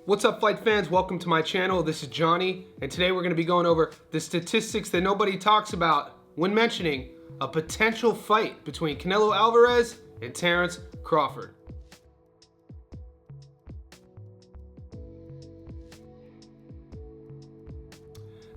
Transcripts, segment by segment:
What's up, fight fans? Welcome to my channel. This is Johnny, and today we're going to be going over the statistics that nobody talks about when mentioning a potential fight between Canelo Alvarez and Terence Crawford.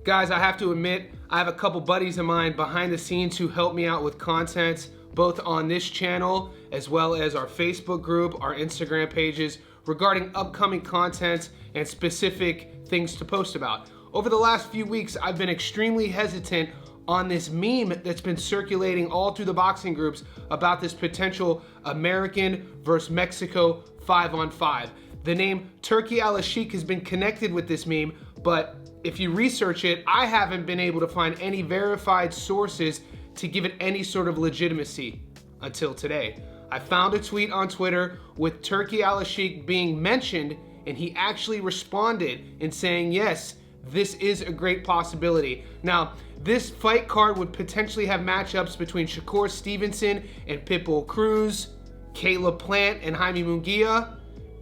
Guys, I have to admit, I have a couple buddies of mine behind the scenes who help me out with content, both on this channel as well as our Facebook group, our Instagram pages, regarding upcoming content and specific things to post about. Over the last few weeks, I've been extremely hesitant on this meme that's been circulating all through the boxing groups about this potential American versus Mexico 5-on-5. The name Turki Al-Sheikh has been connected with this meme, but if you research it, I haven't been able to find any verified sources to give it any sort of legitimacy until today. I found a tweet on Twitter with Turki Al-Sheikh being mentioned, and he actually responded in saying, yes, this is a great possibility. Now, this fight card would potentially have matchups between Shakur Stevenson and Pitbull Cruz, Caleb Plant and Jaime Munguia,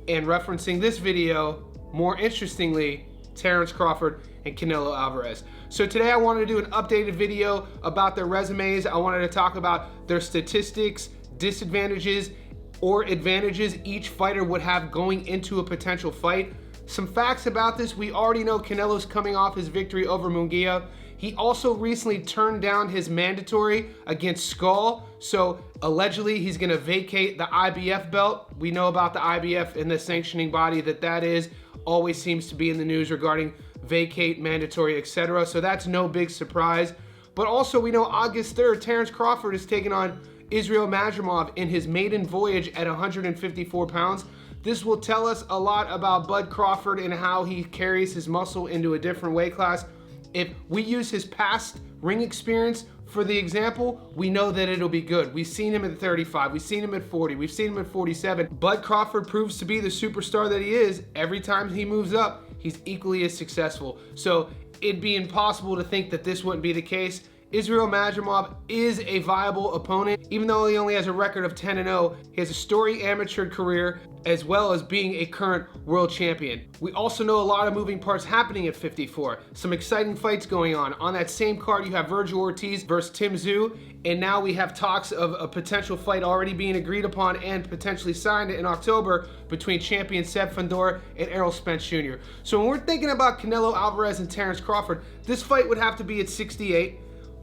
and referencing this video, more interestingly, Terence Crawford and Canelo Alvarez. So today I wanted to do an updated video about their resumes. I wanted to talk about their statistics, disadvantages, or advantages each fighter would have going into a potential fight. Some facts about this: we already know Canelo's coming off his victory over Munguia. He also recently turned down his mandatory against Skull, so allegedly he's gonna vacate the IBF belt. We know about the IBF and the sanctioning body that is, always seems to be in the news regarding vacate, mandatory, etc. So that's no big surprise. But also we know August 3rd, Terence Crawford is taking on Israel Madrimov in his maiden voyage at 154 pounds. This will tell us a lot about Bud Crawford and how he carries his muscle into a different weight class. If we use his past ring experience for the example, we know that it'll be good. We've seen him at 35, we've seen him at 40, we've seen him at 47. Bud Crawford proves to be the superstar that he is. Every time he moves up, he's equally as successful. So it'd be impossible to think that this wouldn't be the case. Israel Madrimov is a viable opponent. Even though he only has a record of 10-0, he has a storied amateur career as well as being a current world champion. We also know a lot of moving parts happening at 54. Some exciting fights going on. On that same card, you have Virgil Ortiz versus Tim Tszyu, and now we have talks of a potential fight already being agreed upon and potentially signed in October between champion Seb Fandor and Errol Spence Jr. So when we're thinking about Canelo Alvarez and Terence Crawford, this fight would have to be at 68.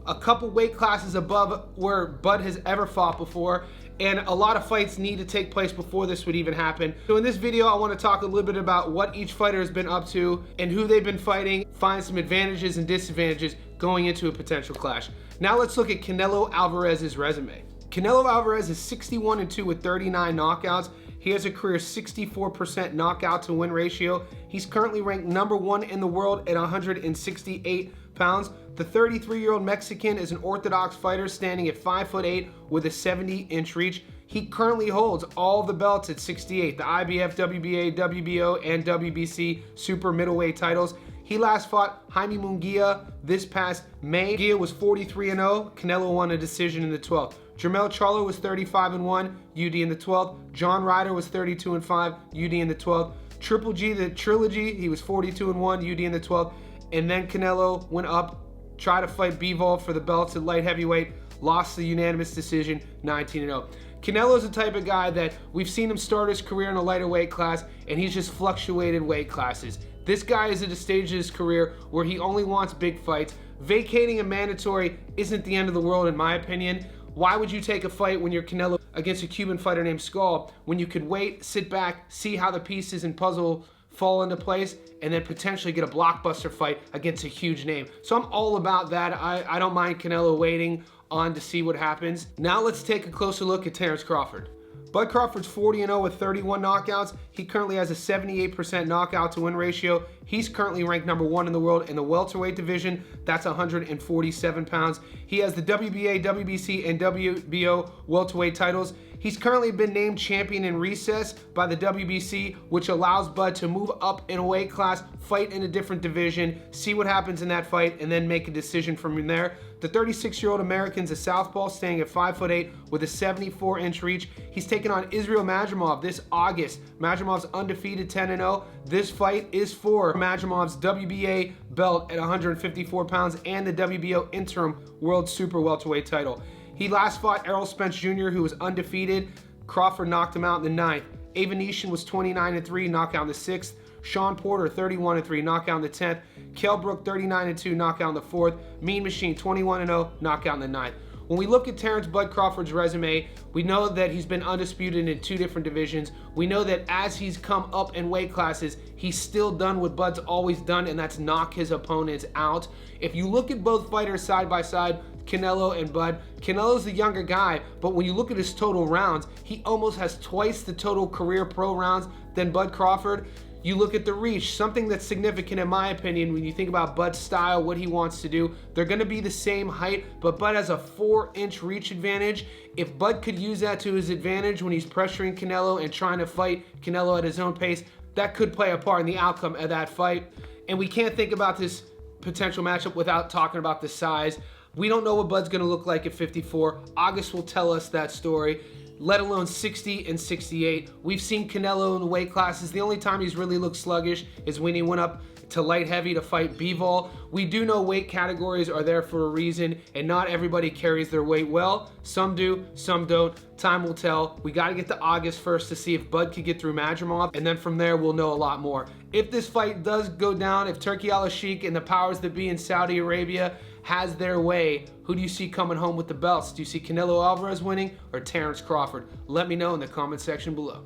A couple weight classes above where Bud has ever fought before, and a lot of fights need to take place before this would even happen. So in this video, I want to talk a little bit about what each fighter has been up to and who they've been fighting, find some advantages and disadvantages going into a potential clash. Now let's look at Canelo Alvarez's resume. Canelo Alvarez is 61-2 with 39 knockouts. He has a career 64% knockout to win ratio. He's currently ranked #1 in the world at 168 pounds. The 33-year-old Mexican is an orthodox fighter standing at 5'8" with a 70-inch reach. He currently holds all the belts at 68, the IBF, WBA, WBO, and WBC super middleweight titles. He last fought Jaime Munguia this past May. Munguia was 43-0. Canelo won a decision in the 12th. Jermell Charlo was 35-1, UD in the 12th. John Ryder was 32-5, UD in the 12th. Triple G, the trilogy, he was 42-1, UD in the 12th. And then Canelo went up, tried to fight Bivol for the belts at light heavyweight, lost the unanimous decision, 19-0. Canelo's the type of guy that we've seen him start his career in a lighter weight class, and he's just fluctuated weight classes. This guy is at a stage of his career where he only wants big fights. Vacating a mandatory isn't the end of the world, in my opinion. Why would you take a fight when you're Canelo against a Cuban fighter named Skull when you could wait, sit back, see how the pieces and puzzle fall into place, and then potentially get a blockbuster fight against a huge name? So I'm all about that. I don't mind Canelo waiting on to see what happens. Now let's take a closer look at Terence Crawford. Bud Crawford's 40-0 with 31 knockouts. He currently has a 78% knockout to win ratio. He's currently ranked #1 in the world in the welterweight division. That's 147 pounds. He has the WBA, WBC, and WBO welterweight titles. He's currently been named champion in recess by the WBC, which allows Bud to move up in a weight class, fight in a different division, see what happens in that fight, and then make a decision from there. The 36-year-old American's a southpaw, staying at 5'8" with a 74-inch reach. He's taking on Israel Madrimov this August. Madrimov's undefeated 10-0. This fight is for Madrimov's WBA belt at 154 pounds and the WBO interim world super welterweight title. He last fought Errol Spence Jr., who was undefeated. Crawford knocked him out in the 9th. Avanesian was 29-3, knockout in the 6th. Sean Porter, 31-3, knockout in the 10th. Kell Brook, 39-2, knockout in the 4th. Mean Machine, 21-0, knockout in the 9th. When we look at Terrence Bud Crawford's resume, we know that he's been undisputed in 2 different divisions. We know that as he's come up in weight classes, he's still done what Bud's always done, and that's knock his opponents out. If you look at both fighters side by side, Canelo and Bud, Canelo's the younger guy, but when you look at his total rounds, he almost has twice the total career pro rounds than Bud Crawford. You look at the reach, something that's significant in my opinion when you think about Bud's style, what he wants to do. They're going to be the same height, but Bud has a 4-inch reach advantage. If Bud could use that to his advantage when he's pressuring Canelo and trying to fight Canelo at his own pace, that could play a part in the outcome of that fight. And we can't think about this potential matchup without talking about the size. We don't know what Bud's going to look like at 54. August will tell us that story, let alone 60 and 68. We've seen Canelo in the weight classes. The only time he's really looked sluggish is when he went up to light heavy to fight Bivol. We do know weight categories are there for a reason, and not everybody carries their weight well. Some do, some don't. Time will tell. We got to get to August first to see if Bud could get through Madrimov, and then from there we'll know a lot more. If this fight does go down, if Turki Al-Sheikh and the powers that be in Saudi Arabia has their way, who do you see coming home with the belts? Do you see Canelo Alvarez winning or Terrence Crawford? Let me know in the comment section below.